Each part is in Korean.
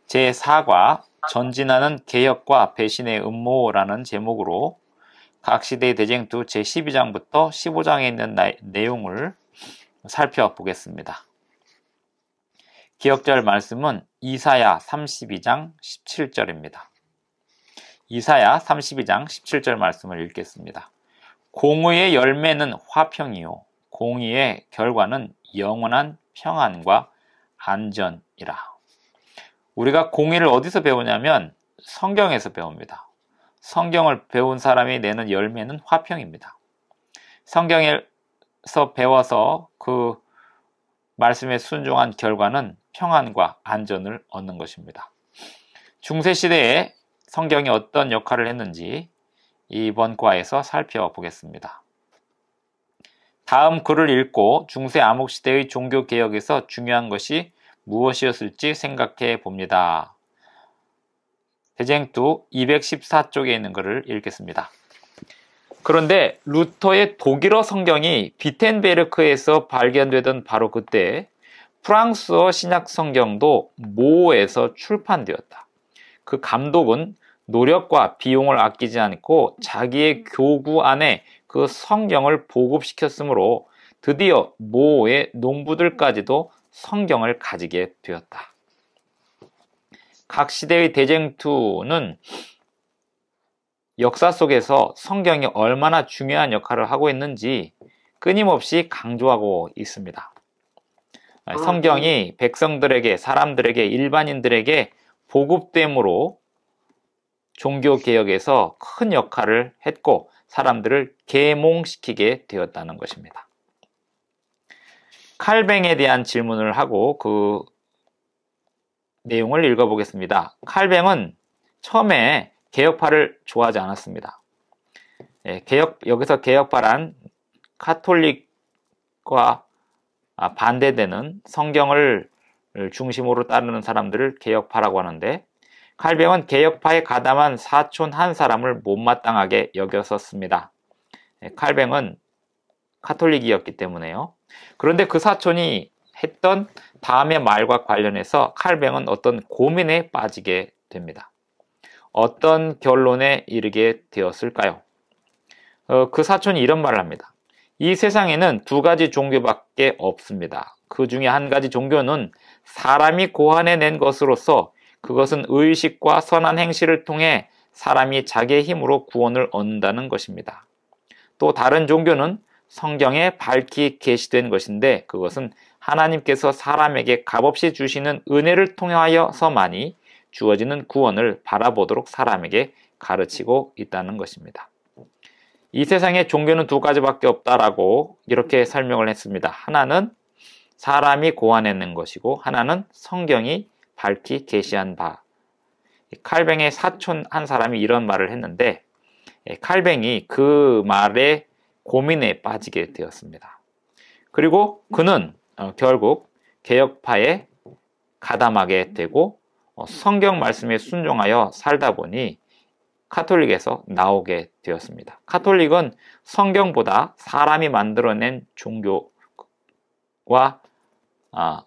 제4과 전진하는 개혁과 배신의 음모라는 제목으로 각 시대의 대쟁투 제12장부터 15장에 있는 내용을 살펴보겠습니다. 기억절 말씀은 이사야 32장 17절입니다. 이사야 32장 17절 말씀을 읽겠습니다. 공의의 열매는 화평이요 공의의 결과는 영원한 평안과 안전이라. 우리가 공의를 어디서 배우냐면 성경에서 배웁니다. 성경을 배운 사람이 내는 열매는 화평입니다. 성경에서 배워서 그 말씀에 순종한 결과는 평안과 안전을 얻는 것입니다. 중세시대에 성경이 어떤 역할을 했는지 이번 과에서 살펴보겠습니다. 다음 글을 읽고 중세 암흑시대의 종교개혁에서 중요한 것이 무엇이었을지 생각해 봅니다. 대쟁투 214쪽에 있는 글을 읽겠습니다. 그런데 루터의 독일어 성경이 비텐베르크에서 발견되던 바로 그때 프랑스어 신약 성경도 모에서 출판되었다. 그 감독은 노력과 비용을 아끼지 않고 자기의 교구 안에 그 성경을 보급시켰으므로 드디어 모의 농부들까지도 성경을 가지게 되었다. 각 시대의 대쟁투는 역사 속에서 성경이 얼마나 중요한 역할을 하고 있는지 끊임없이 강조하고 있습니다. 성경이 백성들에게, 사람들에게, 일반인들에게 보급됨으로 종교개혁에서 큰 역할을 했고 사람들을 계몽시키게 되었다는 것입니다. 칼뱅에 대한 질문을 하고 그 내용을 읽어보겠습니다. 칼뱅은 처음에 개혁파를 좋아하지 않았습니다. 여기서 개혁파란 카톨릭과 반대되는 성경을 중심으로 따르는 사람들을 개혁파라고 하는데 칼뱅은 개혁파에 가담한 사촌 한 사람을 못마땅하게 여겼었습니다. 칼뱅은 카톨릭이었기 때문에요. 그런데 그 사촌이 했던 다음의 말과 관련해서 칼뱅은 어떤 고민에 빠지게 됩니다. 어떤 결론에 이르게 되었을까요? 그 사촌이 이런 말을 합니다. 이 세상에는 두 가지 종교밖에 없습니다. 그 중에 한 가지 종교는 사람이 고안해낸 것으로서 그것은 의식과 선한 행실을 통해 사람이 자기의 힘으로 구원을 얻는다는 것입니다. 또 다른 종교는 성경에 밝히 계시된 것인데 그것은 하나님께서 사람에게 값없이 주시는 은혜를 통하여서만이 주어지는 구원을 바라보도록 사람에게 가르치고 있다는 것입니다. 이 세상에 종교는 두 가지밖에 없다라고 이렇게 설명을 했습니다. 하나는 사람이 고안해낸 것이고 하나는 성경이 밝히 계시한 바. 칼뱅의 사촌 한 사람이 이런 말을 했는데 칼뱅이 그 말에 고민에 빠지게 되었습니다. 그리고 그는 결국 개혁파에 가담하게 되고 성경 말씀에 순종하여 살다 보니 카톨릭에서 나오게 되었습니다. 카톨릭은 성경보다 사람이 만들어낸 종교와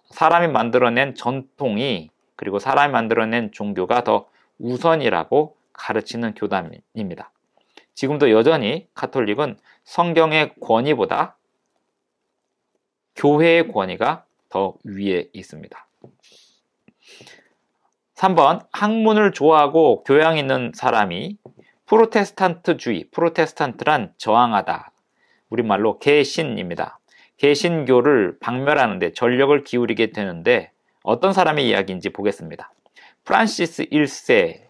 사람이 만들어낸 전통이 그리고 사람이 만들어낸 종교가 더 우선이라고 가르치는 교단입니다. 지금도 여전히 카톨릭은 성경의 권위보다 교회의 권위가 더 위에 있습니다. 3번, 학문을 좋아하고 교양 있는 사람이 프로테스탄트주의, 프로테스탄트란 저항하다. 우리말로 개신입니다. 개신교를 박멸하는데 전력을 기울이게 되는데 어떤 사람의 이야기인지 보겠습니다. 프란시스 1세.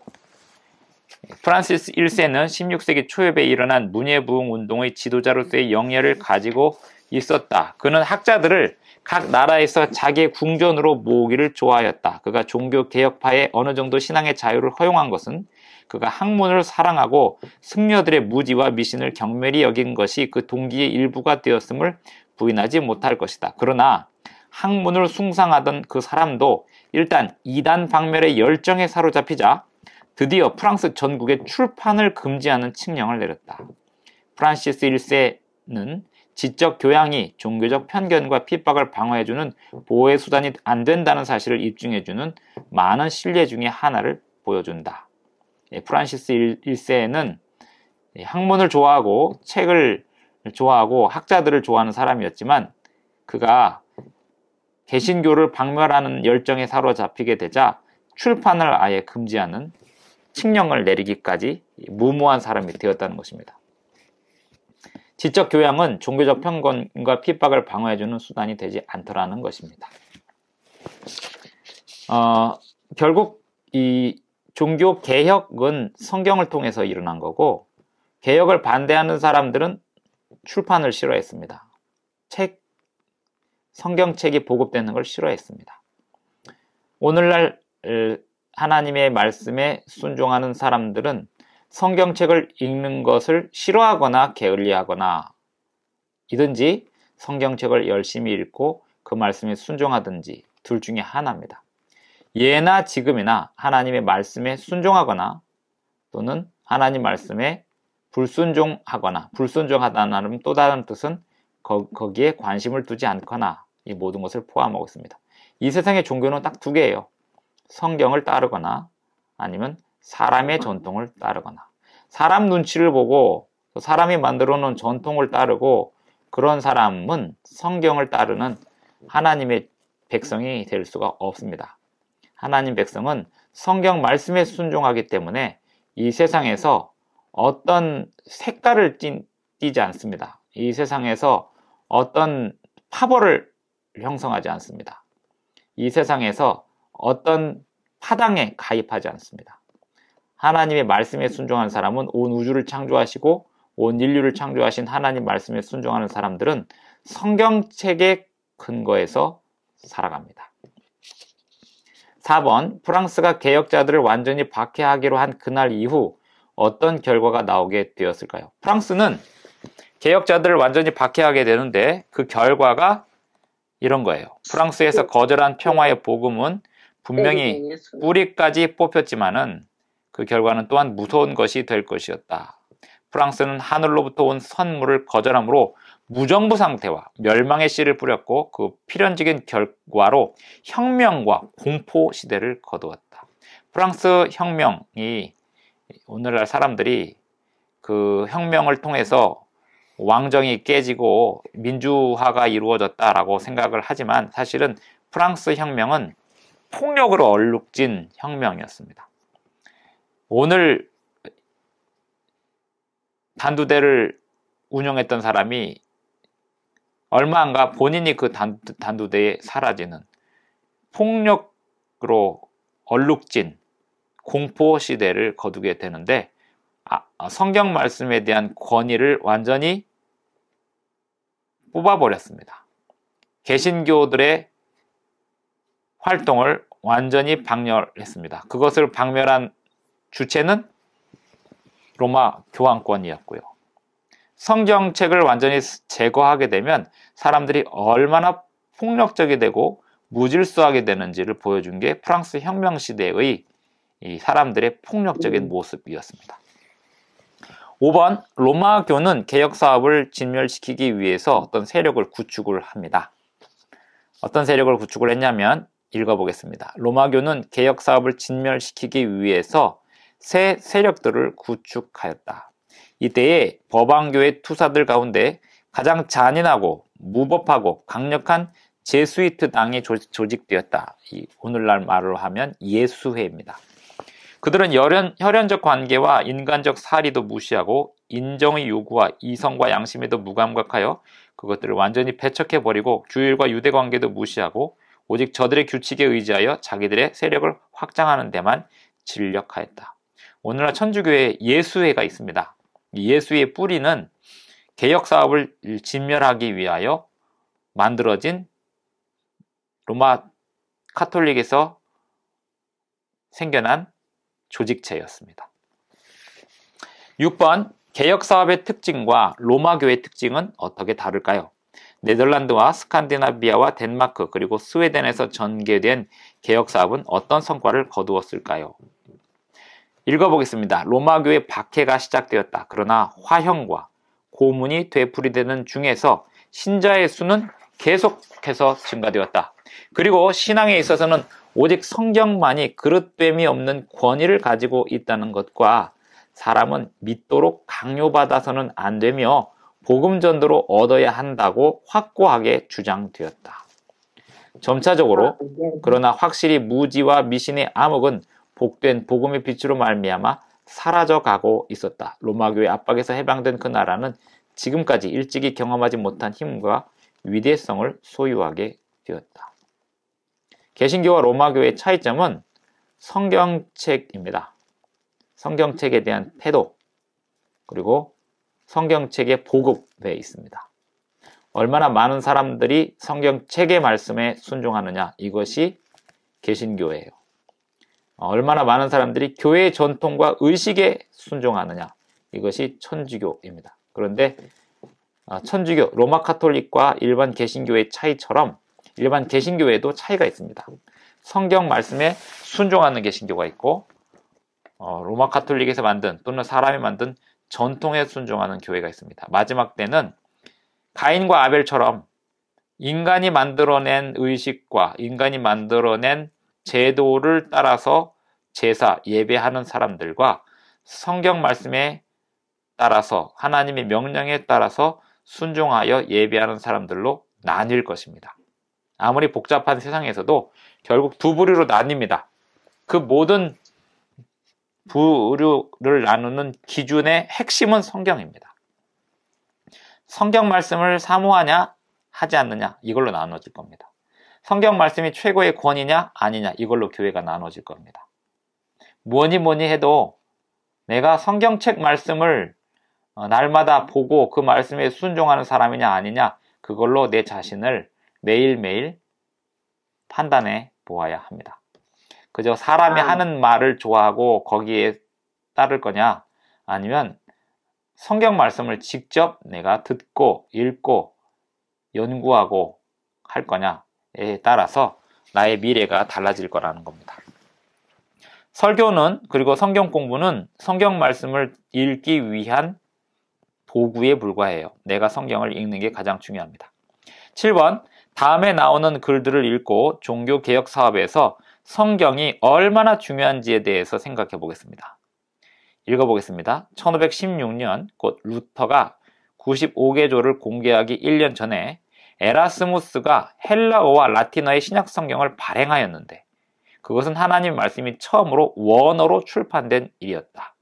프란시스 1세는 16세기 초엽에 일어난 문예부흥 운동의 지도자로서의 영예를 가지고 있었다. 그는 학자들을 각 나라에서 자기의 궁전으로 모으기를 좋아하였다. 그가 종교개혁파에 어느 정도 신앙의 자유를 허용한 것은 그가 학문을 사랑하고 승려들의 무지와 미신을 경멸히 여긴 것이 그 동기의 일부가 되었음을 부인하지 못할 것이다. 그러나 학문을 숭상하던 그 사람도 일단 이단 박멸의 열정에 사로잡히자 드디어 프랑스 전국에 출판을 금지하는 칙령을 내렸다. 프란시스 1세는 지적 교양이 종교적 편견과 핍박을 방어해주는 보호의 수단이 안 된다는 사실을 입증해주는 많은 신뢰 중에 하나를 보여준다. 프란시스 1세는 학문을 좋아하고 책을 좋아하고 학자들을 좋아하는 사람이었지만 그가 개신교를 박멸하는 열정에 사로잡히게 되자 출판을 아예 금지하는 칙령을 내리기까지 무모한 사람이 되었다는 것입니다. 지적 교양은 종교적 편견과 핍박을 방어해주는 수단이 되지 않더라는 것입니다. 결국 이 종교 개혁은 성경을 통해서 일어난 거고 개혁을 반대하는 사람들은 출판을 싫어했습니다. 성경책이 보급되는 걸 싫어했습니다. 오늘날 하나님의 말씀에 순종하는 사람들은 성경책을 읽는 것을 싫어하거나 게을리하거나 이든지 성경책을 열심히 읽고 그 말씀에 순종하든지 둘 중에 하나입니다. 예나 지금이나 하나님의 말씀에 순종하거나 또는 하나님 말씀에 불순종하거나 불순종하다는 또 다른 뜻은 거기에 관심을 두지 않거나 이 모든 것을 포함하고 있습니다. 이 세상의 종교는 딱 두 개예요. 성경을 따르거나 아니면 사람의 전통을 따르거나 사람 눈치를 보고 사람이 만들어 놓은 전통을 따르고 그런 사람은 성경을 따르는 하나님의 백성이 될 수가 없습니다. 하나님 백성은 성경 말씀에 순종하기 때문에 이 세상에서 어떤 색깔을 띠지 않습니다. 이 세상에서 어떤 파벌을 형성하지 않습니다. 이 세상에서 어떤 파당에 가입하지 않습니다. 하나님의 말씀에 순종하는 사람은 온 우주를 창조하시고 온 인류를 창조하신 하나님 말씀에 순종하는 사람들은 성경책의 근거에서 살아갑니다. 4번, 프랑스가 개혁자들을 완전히 박해하기로 한 그날 이후 어떤 결과가 나오게 되었을까요? 프랑스는 개혁자들을 완전히 박해하게 되는데 그 결과가 이런 거예요. 프랑스에서 거절한 평화의 복음은 분명히 뿌리까지 뽑혔지만은 그 결과는 또한 무서운 것이 될 것이었다. 프랑스는 하늘로부터 온 선물을 거절함으로 무정부 상태와 멸망의 씨를 뿌렸고 그 필연적인 결과로 혁명과 공포 시대를 거두었다. 프랑스 혁명이 오늘날 사람들이 그 혁명을 통해서 왕정이 깨지고 민주화가 이루어졌다라고 생각을 하지만 사실은 프랑스 혁명은 폭력으로 얼룩진 혁명이었습니다. 오늘 단두대를 운영했던 사람이 얼마 안가 본인이 그 단두대에 사라지는 폭력으로 얼룩진 공포 시대를 거두게 되는데 성경 말씀에 대한 권위를 완전히 뽑아버렸습니다. 개신교들의 활동을 완전히 박멸했습니다. 그것을 박멸한 주체는 로마 교황권이었고요. 성경책을 완전히 제거하게 되면 사람들이 얼마나 폭력적이 되고 무질서하게 되는지를 보여준 게 프랑스 혁명 시대의 이 사람들의 폭력적인 모습이었습니다. 5번, 로마교는 개혁사업을 진멸시키기 위해서 어떤 세력을 구축을 합니다. 어떤 세력을 구축을 했냐면 읽어보겠습니다. 로마교는 개혁사업을 진멸시키기 위해서 새 세력들을 구축하였다. 이때에 법왕교의 투사들 가운데 가장 잔인하고 무법하고 강력한 제수이트 당이 조직되었다. 오늘날 말로 하면 예수회입니다. 그들은 혈연적 관계와 인간적 사리도 무시하고 인정의 요구와 이성과 양심에도 무감각하여 그것들을 완전히 배척해버리고 규율과 유대관계도 무시하고 오직 저들의 규칙에 의지하여 자기들의 세력을 확장하는 데만 진력하였다. 오늘날 천주교에 예수회가 있습니다. 이 예수의 뿌리는 개혁사업을 진멸하기 위하여 만들어진 로마 카톨릭에서 생겨난 조직체였습니다. 6번, 개혁사업의 특징과 로마교의 특징은 어떻게 다를까요? 네덜란드와 스칸디나비아와 덴마크 그리고 스웨덴에서 전개된 개혁사업은 어떤 성과를 거두었을까요? 읽어보겠습니다. 로마교의 박해가 시작되었다. 그러나 화형과 고문이 되풀이되는 중에서 신자의 수는 계속해서 증가되었다. 그리고 신앙에 있어서는 오직 성경만이 그릇됨이 없는 권위를 가지고 있다는 것과 사람은 믿도록 강요받아서는 안 되며 복음 전도로 얻어야 한다고 확고하게 주장되었다. 점차적으로 그러나 확실히 무지와 미신의 암흑은 복된 복음의 빛으로 말미암아 사라져가고 있었다. 로마교회 압박에서 해방된 그 나라는 지금까지 일찍이 경험하지 못한 힘과 위대성을 소유하게 되었다. 개신교와 로마교회의 차이점은 성경책입니다. 성경책에 대한 태도, 그리고 성경책의 보급에 있습니다. 얼마나 많은 사람들이 성경책의 말씀에 순종하느냐, 이것이 개신교예요. 얼마나 많은 사람들이 교회의 전통과 의식에 순종하느냐, 이것이 천주교입니다. 그런데 천주교, 로마 카톨릭과 일반 개신교의 차이처럼 일반 개신교에도 차이가 있습니다. 성경 말씀에 순종하는 개신교가 있고 로마 카톨릭에서 만든 또는 사람이 만든 전통에 순종하는 교회가 있습니다. 마지막 때는 가인과 아벨처럼 인간이 만들어낸 의식과 인간이 만들어낸 제도를 따라서 제사, 예배하는 사람들과 성경 말씀에 따라서 하나님의 명령에 따라서 순종하여 예배하는 사람들로 나뉠 것입니다. 아무리 복잡한 세상에서도 결국 두 부류로 나뉩니다. 그 모든 부류를 나누는 기준의 핵심은 성경입니다. 성경 말씀을 사모하냐 하지 않느냐, 이걸로 나눠질 겁니다. 성경 말씀이 최고의 권위냐 아니냐, 이걸로 교회가 나눠질 겁니다. 뭐니 해도 내가 성경책 말씀을 날마다 보고 그 말씀에 순종하는 사람이냐 아니냐, 그걸로 내 자신을 매일매일 판단해 보아야 합니다. 그저 사람이 하는 말을 좋아하고 거기에 따를 거냐, 아니면 성경 말씀을 직접 내가 듣고 읽고 연구하고 할 거냐에 따라서 나의 미래가 달라질 거라는 겁니다. 설교는, 그리고 성경 공부는 성경 말씀을 읽기 위한 도구에 불과해요. 내가 성경을 읽는 게 가장 중요합니다. 7번, 다음에 나오는 글들을 읽고 종교개혁 사업에서 성경이 얼마나 중요한지에 대해서 생각해 보겠습니다. 읽어보겠습니다. 1516년 곧 루터가 95개조를 공개하기 1년 전에 에라스무스가 헬라어와 라틴어의 신약 성경을 발행하였는데 그것은 하나님 말씀이 처음으로 원어로 출판된 일이었다.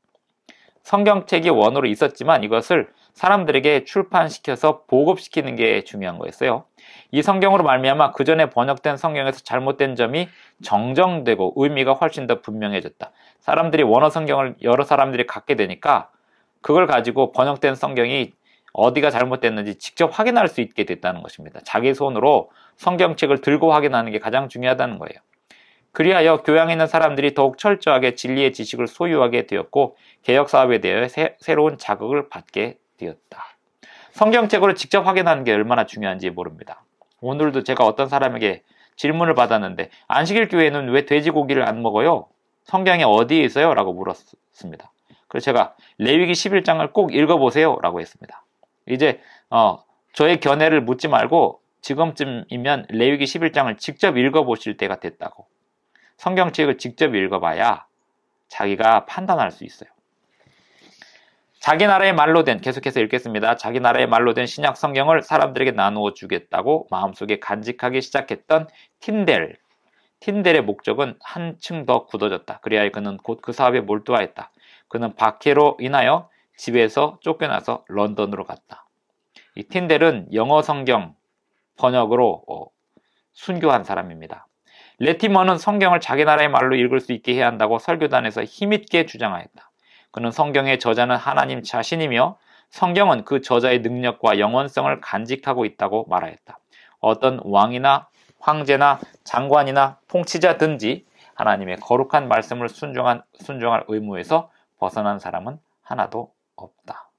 성경책이 원어로 있었지만 이것을 사람들에게 출판시켜서 보급시키는 게 중요한 거였어요. 이 성경으로 말미암아 그 전에 번역된 성경에서 잘못된 점이 정정되고 의미가 훨씬 더 분명해졌다. 사람들이 원어 성경을 여러 사람들이 갖게 되니까 그걸 가지고 번역된 성경이 어디가 잘못됐는지 직접 확인할 수 있게 됐다는 것입니다. 자기 손으로 성경책을 들고 확인하는 게 가장 중요하다는 거예요. 그리하여 교양에 있는 사람들이 더욱 철저하게 진리의 지식을 소유하게 되었고 개혁 사업에 대해 새로운 자극을 받게 되었다. 성경책으로 직접 확인하는 게 얼마나 중요한지 모릅니다. 오늘도 제가 어떤 사람에게 질문을 받았는데 안식일 교회는 왜 돼지고기를 안 먹어요? 성경에 어디에 있어요? 라고 물었습니다. 그래서 제가 레위기 11장을 꼭 읽어보세요 라고 했습니다. 이제 저의 견해를 묻지 말고 지금쯤이면 레위기 11장을 직접 읽어보실 때가 됐다고. 성경책을 직접 읽어봐야 자기가 판단할 수 있어요. 자기 나라의 말로 된, 계속해서 읽겠습니다. 자기 나라의 말로 된 신약 성경을 사람들에게 나누어 주겠다고 마음속에 간직하기 시작했던 틴델의 목적은 한층 더 굳어졌다. 그리하여 그는 곧 그 사업에 몰두하였다. 그는 박해로 인하여 집에서 쫓겨나서 런던으로 갔다. 이 틴델은 영어 성경 번역으로 순교한 사람입니다. 레티머는 성경을 자기 나라의 말로 읽을 수 있게 해야 한다고 설교단에서 힘있게 주장하였다. 그는 성경의 저자는 하나님 자신이며 성경은 그 저자의 능력과 영원성을 간직하고 있다고 말하였다. 어떤 왕이나 황제나 장관이나 통치자든지 하나님의 거룩한 말씀을 순종할 의무에서 벗어난 사람은 하나도 없다.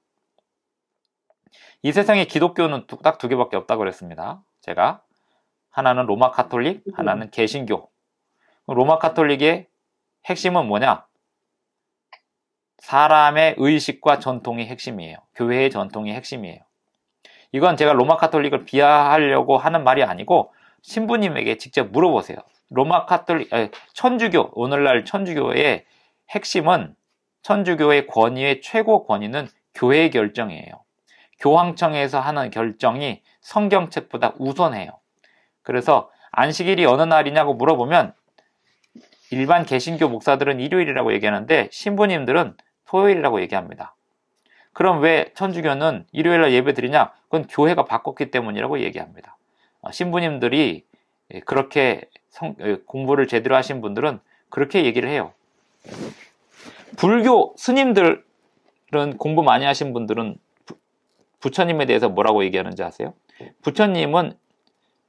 이 세상에 기독교는 딱 두 개밖에 없다고 그랬습니다. 제가 하나는 로마 카톨릭, 하나는 개신교. 로마 카톨릭의 핵심은 뭐냐? 사람의 의식과 전통이 핵심이에요. 교회의 전통이 핵심이에요. 이건 제가 로마 카톨릭을 비하하려고 하는 말이 아니고 신부님에게 직접 물어보세요. 천주교, 오늘날 천주교의 핵심은, 천주교의 권위의 최고 권위는 교회의 결정이에요. 교황청에서 하는 결정이 성경책보다 우선해요. 그래서 안식일이 어느 날이냐고 물어보면 일반 개신교 목사들은 일요일이라고 얘기하는데 신부님들은 토요일이라고 얘기합니다. 그럼 왜 천주교는 일요일날 예배 드리냐? 그건 교회가 바꿨기 때문이라고 얘기합니다. 신부님들이 그렇게 공부를 제대로 하신 분들은 그렇게 얘기를 해요. 불교 스님들은, 공부 많이 하신 분들은 부처님에 대해서 뭐라고 얘기하는지 아세요?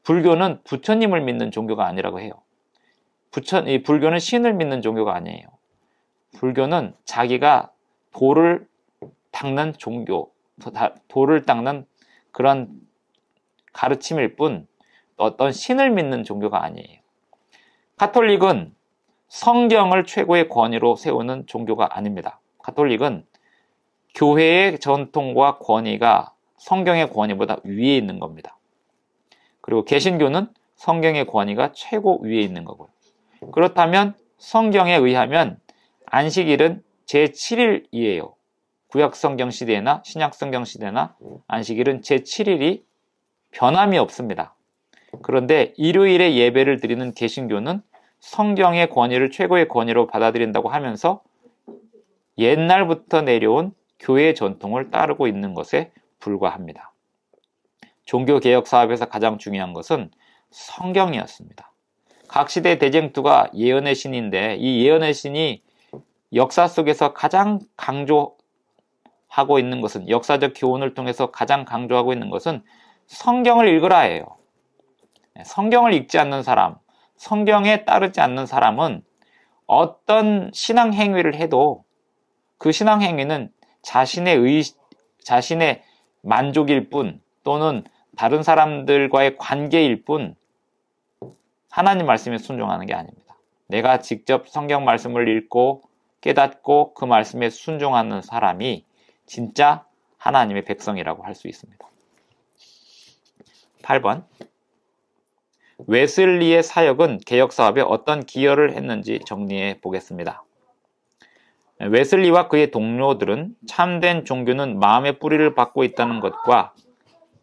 불교는 부처님을 믿는 종교가 아니라고 해요. 불교는 신을 믿는 종교가 아니에요. 불교는 자기가 도를 닦는 종교, 도를 닦는 그런 가르침일 뿐 어떤 신을 믿는 종교가 아니에요. 가톨릭은 성경을 최고의 권위로 세우는 종교가 아닙니다. 가톨릭은 교회의 전통과 권위가 성경의 권위보다 위에 있는 겁니다. 그리고 개신교는 성경의 권위가 최고 위에 있는 거고요. 그렇다면 성경에 의하면 안식일은 제7일이에요. 구약성경 시대나 신약성경 시대나 안식일은 제7일이 변함이 없습니다. 그런데 일요일에 예배를 드리는 개신교는 성경의 권위를 최고의 권위로 받아들인다고 하면서 옛날부터 내려온 교회의 전통을 따르고 있는 것에 불과합니다. 종교개혁 사업에서 가장 중요한 것은 성경이었습니다. 각 시대 대쟁투가 예언의 신인데 이 예언의 신이 역사 속에서 가장 강조하고 있는 것은, 역사적 교훈을 통해서 가장 강조하고 있는 것은 성경을 읽으라예요. 성경을 읽지 않는 사람, 성경에 따르지 않는 사람은 어떤 신앙 행위를 해도 그 신앙 행위는 자신의 만족일 뿐, 또는 다른 사람들과의 관계일 뿐 하나님 말씀에 순종하는 게 아닙니다. 내가 직접 성경 말씀을 읽고 깨닫고 그 말씀에 순종하는 사람이 진짜 하나님의 백성이라고 할 수 있습니다. 8번. 웨슬리의 사역은 개혁사업에 어떤 기여를 했는지 정리해 보겠습니다. 웨슬리와 그의 동료들은 참된 종교는 마음의 뿌리를 받고 있다는 것과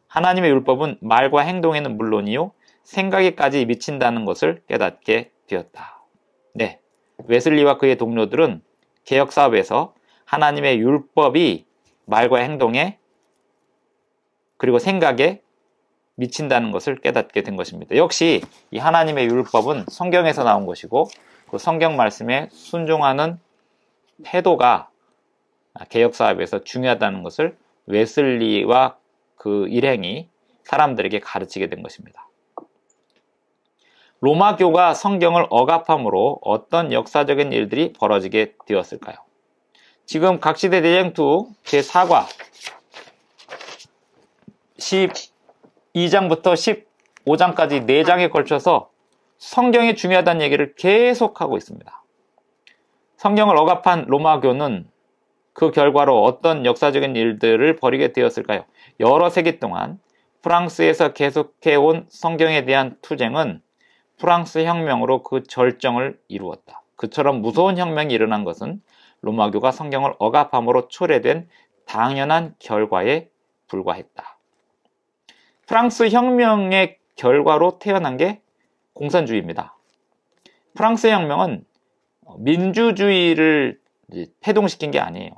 하나님의 율법은 말과 행동에는 물론이요 생각에까지 미친다는 것을 깨닫게 되었다. 네, 웨슬리와 그의 동료들은 개혁사업에서 하나님의 율법이 말과 행동에 그리고 생각에 미친다는 것을 깨닫게 된 것입니다. 역시 이 하나님의 율법은 성경에서 나온 것이고 그 성경 말씀에 순종하는 태도가 개혁사업에서 중요하다는 것을 웨슬리와 그 일행이 사람들에게 가르치게 된 것입니다. 로마교가 성경을 억압함으로 어떤 역사적인 일들이 벌어지게 되었을까요? 지금 각시대 대쟁투 제4과 12장부터 15장까지 4장에 걸쳐서 성경이 중요하다는 얘기를 계속하고 있습니다. 성경을 억압한 로마교는 그 결과로 어떤 역사적인 일들을 벌이게 되었을까요? 여러 세기 동안 프랑스에서 계속해온 성경에 대한 투쟁은 프랑스 혁명으로 그 절정을 이루었다. 그처럼 무서운 혁명이 일어난 것은 로마교가 성경을 억압함으로 초래된 당연한 결과에 불과했다. 프랑스 혁명의 결과로 태어난 게 공산주의입니다. 프랑스 혁명은 민주주의를 해동시킨 게 아니에요.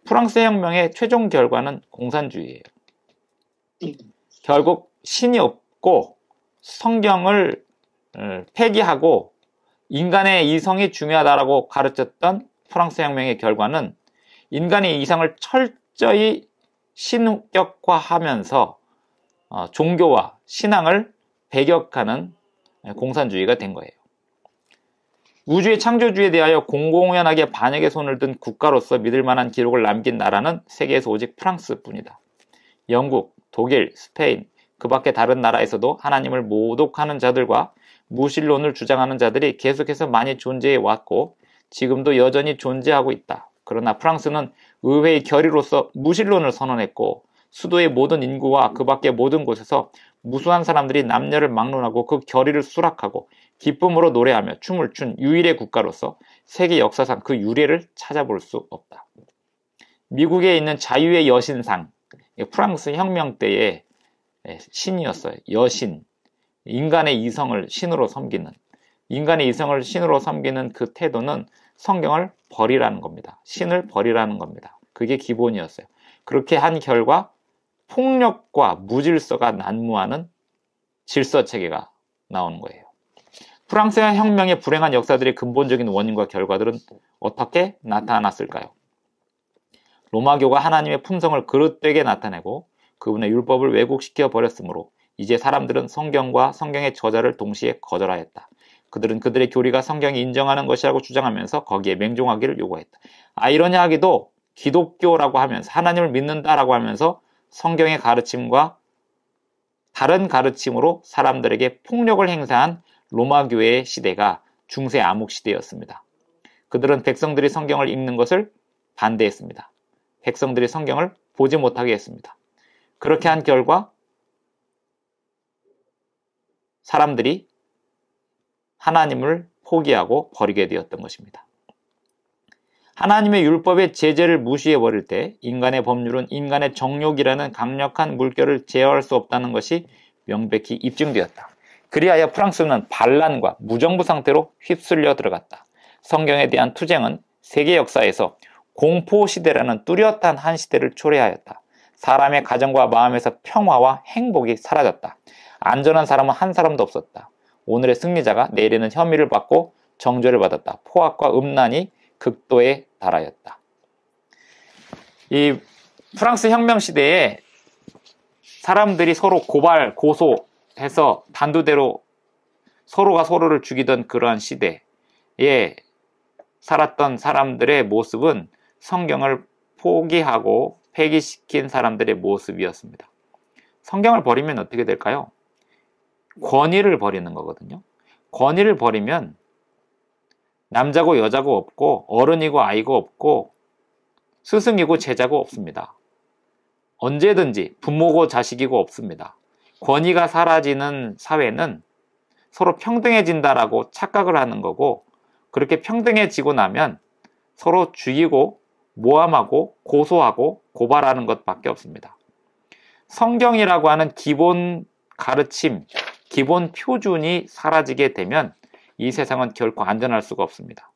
프랑스 혁명의 최종 결과는 공산주의예요. 결국 신이 없고 성경을 폐기하고 인간의 이성이 중요하다라고 가르쳤던 프랑스 혁명의 결과는 인간의 이성을 철저히 신격화하면서 종교와 신앙을 배격하는 공산주의가 된 거예요. 우주의 창조주에 대하여 공공연하게 반역의 손을 든 국가로서 믿을 만한 기록을 남긴 나라는 세계에서 오직 프랑스뿐이다. 영국, 독일, 스페인, 그 밖에 다른 나라에서도 하나님을 모독하는 자들과 무신론을 주장하는 자들이 계속해서 많이 존재해 왔고 지금도 여전히 존재하고 있다. 그러나 프랑스는 의회의 결의로서 무신론을 선언했고 수도의 모든 인구와 그 밖의 모든 곳에서 무수한 사람들이 남녀를 막론하고 그 결의를 수락하고 기쁨으로 노래하며 춤을 춘 유일의 국가로서 세계 역사상 그 유례를 찾아볼 수 없다. 미국에 있는 자유의 여신상, 프랑스 혁명 때의 신이었어요. 여신, 인간의 이성을 신으로 섬기는, 인간의 이성을 신으로 섬기는 그 태도는 성경을 버리라는 겁니다. 신을 버리라는 겁니다. 그게 기본이었어요. 그렇게 한 결과 폭력과 무질서가 난무하는 질서체계가 나오는 거예요. 프랑스 혁명의 불행한 역사들의 근본적인 원인과 결과들은 어떻게 나타났을까요? 로마교가 하나님의 품성을 그릇되게 나타내고 그분의 율법을 왜곡시켜 버렸으므로 이제 사람들은 성경과 성경의 저자를 동시에 거절하였다. 그들은 그들의 교리가 성경이 인정하는 것이라고 주장하면서 거기에 맹종하기를 요구했다. 아이러니하게도 기독교라고 하면서 하나님을 믿는다라고 하면서 성경의 가르침과 다른 가르침으로 사람들에게 폭력을 행사한 로마교회의 시대가 중세 암흑 시대였습니다. 그들은 백성들이 성경을 읽는 것을 반대했습니다. 백성들이 성경을 보지 못하게 했습니다. 그렇게 한 결과 사람들이 하나님을 포기하고 버리게 되었던 것입니다. 하나님의 율법의 제재를 무시해버릴 때 인간의 법률은 인간의 정욕이라는 강력한 물결을 제어할 수 없다는 것이 명백히 입증되었다. 그리하여 프랑스는 반란과 무정부 상태로 휩쓸려 들어갔다. 성경에 대한 투쟁은 세계 역사에서 공포시대라는 뚜렷한 한 시대를 초래하였다. 사람의 가정과 마음에서 평화와 행복이 사라졌다. 안전한 사람은 한 사람도 없었다. 오늘의 승리자가 내일에는 혐의를 받고 정죄를 받았다. 포악과 음란이 극도에 달하였다. 이 프랑스 혁명 시대에 사람들이 서로 고발, 고소해서 단두대로 서로가 서로를 죽이던 그러한 시대에 살았던 사람들의 모습은 성경을 포기하고 폐기시킨 사람들의 모습이었습니다. 성경을 버리면 어떻게 될까요? 권위를 버리는 거거든요. 권위를 버리면 남자고 여자고 없고 어른이고 아이고 없고 스승이고 제자고 없습니다. 언제든지 부모고 자식이고 없습니다. 권위가 사라지는 사회는 서로 평등해진다라고 착각을 하는 거고 그렇게 평등해지고 나면 서로 죽이고 모함하고 고소하고 고발하는 것밖에 없습니다. 성경이라고 하는 기본 가르침, 기본 표준이 사라지게 되면 이 세상은 결코 안전할 수가 없습니다.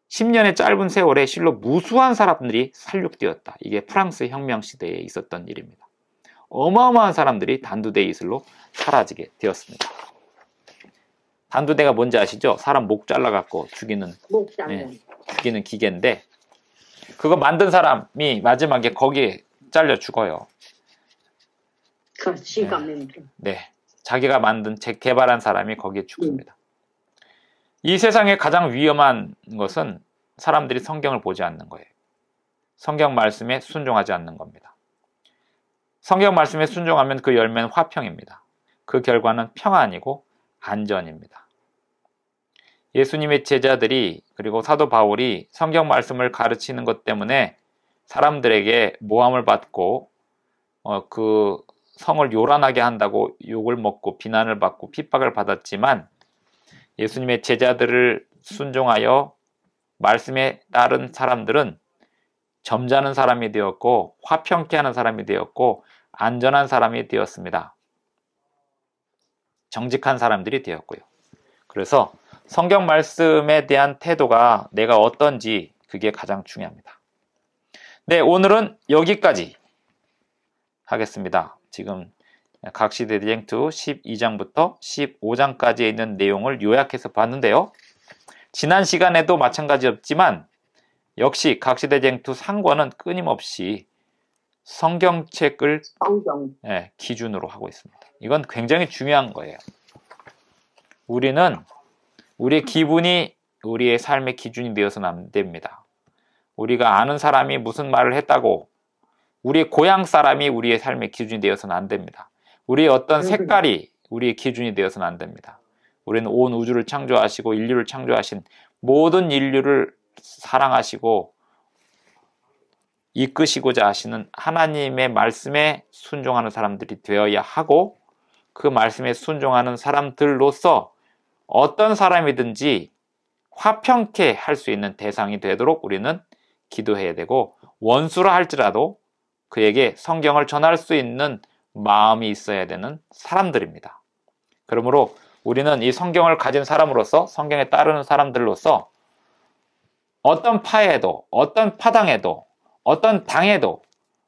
10년의 짧은 세월에 실로 무수한 사람들이 살육되었다. 이게 프랑스 혁명 시대에 있었던 일입니다. 어마어마한 사람들이 단두대 이슬로 사라지게 되었습니다. 단두대가 뭔지 아시죠? 사람 목 잘라갖고 죽이는 기계인데 그거 만든 사람이 마지막에 거기에 잘려 죽어요. 네. 자기가 개발한 사람이 거기에 죽습니다. 이 세상에 가장 위험한 것은 사람들이 성경을 보지 않는 거예요. 성경 말씀에 순종하지 않는 겁니다. 성경 말씀에 순종하면 그 열매는 화평입니다. 그 결과는 평안이고 안전입니다. 예수님의 제자들이 그리고 사도 바울이 성경 말씀을 가르치는 것 때문에 사람들에게 모함을 받고 그 성을 요란하게 한다고 욕을 먹고 비난을 받고 핍박을 받았지만 예수님의 제자들을 순종하여 말씀에 따른 사람들은 점잖은 사람이 되었고 화평케 하는 사람이 되었고 안전한 사람이 되었습니다. 정직한 사람들이 되었고요. 그래서 성경 말씀에 대한 태도가 내가 어떤지 그게 가장 중요합니다. 네, 오늘은 여기까지 하겠습니다. 지금 각시대쟁투 12장부터 15장까지에 있는 내용을 요약해서 봤는데요. 지난 시간에도 마찬가지였지만 역시 각시대쟁투 상권은 끊임없이 성경책을 기준으로 하고 있습니다. 이건 굉장히 중요한 거예요. 우리는 우리의 기분이 우리의 삶의 기준이 되어서는 안 됩니다. 우리가 아는 사람이 무슨 말을 했다고 우리의 고향 사람이 우리의 삶의 기준이 되어서는 안 됩니다. 우리의 어떤 색깔이 우리의 기준이 되어서는 안 됩니다. 우리는 온 우주를 창조하시고 인류를 창조하신 모든 인류를 사랑하시고 이끄시고자 하시는 하나님의 말씀에 순종하는 사람들이 되어야 하고, 그 말씀에 순종하는 사람들로서 어떤 사람이든지 화평케 할 수 있는 대상이 되도록 우리는 기도해야 되고, 원수라 할지라도 그에게 성경을 전할 수 있는 마음이 있어야 되는 사람들입니다. 그러므로 우리는 이 성경을 가진 사람으로서, 성경에 따르는 사람들로서 어떤 파에도, 어떤 파당에도, 어떤 당에도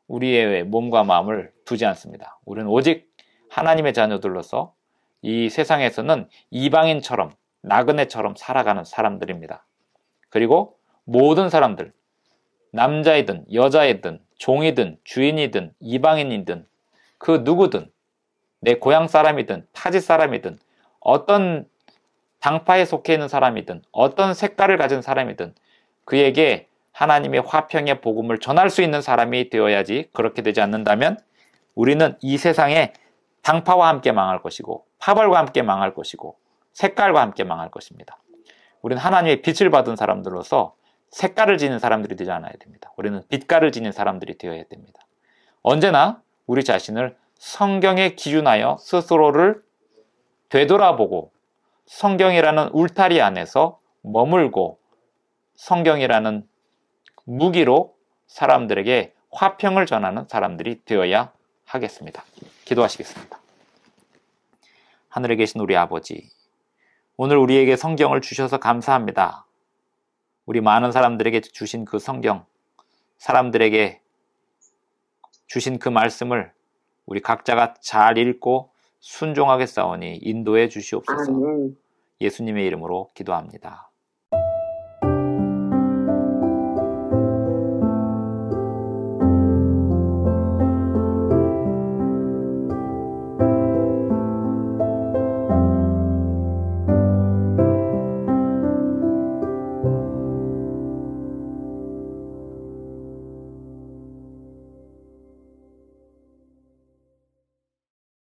우리의 몸과 마음을 두지 않습니다. 우리는 오직 하나님의 자녀들로서 이 세상에서는 이방인처럼, 나그네처럼 살아가는 사람들입니다. 그리고 모든 사람들, 남자이든 여자이든 종이든 주인이든 이방인이든 그 누구든, 내 고향 사람이든 타지 사람이든 어떤 당파에 속해 있는 사람이든 어떤 색깔을 가진 사람이든 그에게 하나님의 화평의 복음을 전할 수 있는 사람이 되어야지, 그렇게 되지 않는다면 우리는 이 세상에 당파와 함께 망할 것이고, 파벌과 함께 망할 것이고, 색깔과 함께 망할 것입니다. 우리는 하나님의 빛을 받은 사람들로서 색깔을 지닌 사람들이 되지 않아야 됩니다. 우리는 빛깔을 지닌 사람들이 되어야 됩니다. 언제나 우리 자신을 성경에 기준하여 스스로를 되돌아보고, 성경이라는 울타리 안에서 머물고, 성경이라는 무기로 사람들에게 화평을 전하는 사람들이 되어야 하겠습니다. 기도하시겠습니다. 하늘에 계신 우리 아버지, 오늘 우리에게 성경을 주셔서 감사합니다. 우리 많은 사람들에게 주신 그 성경, 사람들에게 주신 그 말씀을 우리 각자가 잘 읽고 순종하겠사오니 인도해 주시옵소서. 예수님의 이름으로 기도합니다.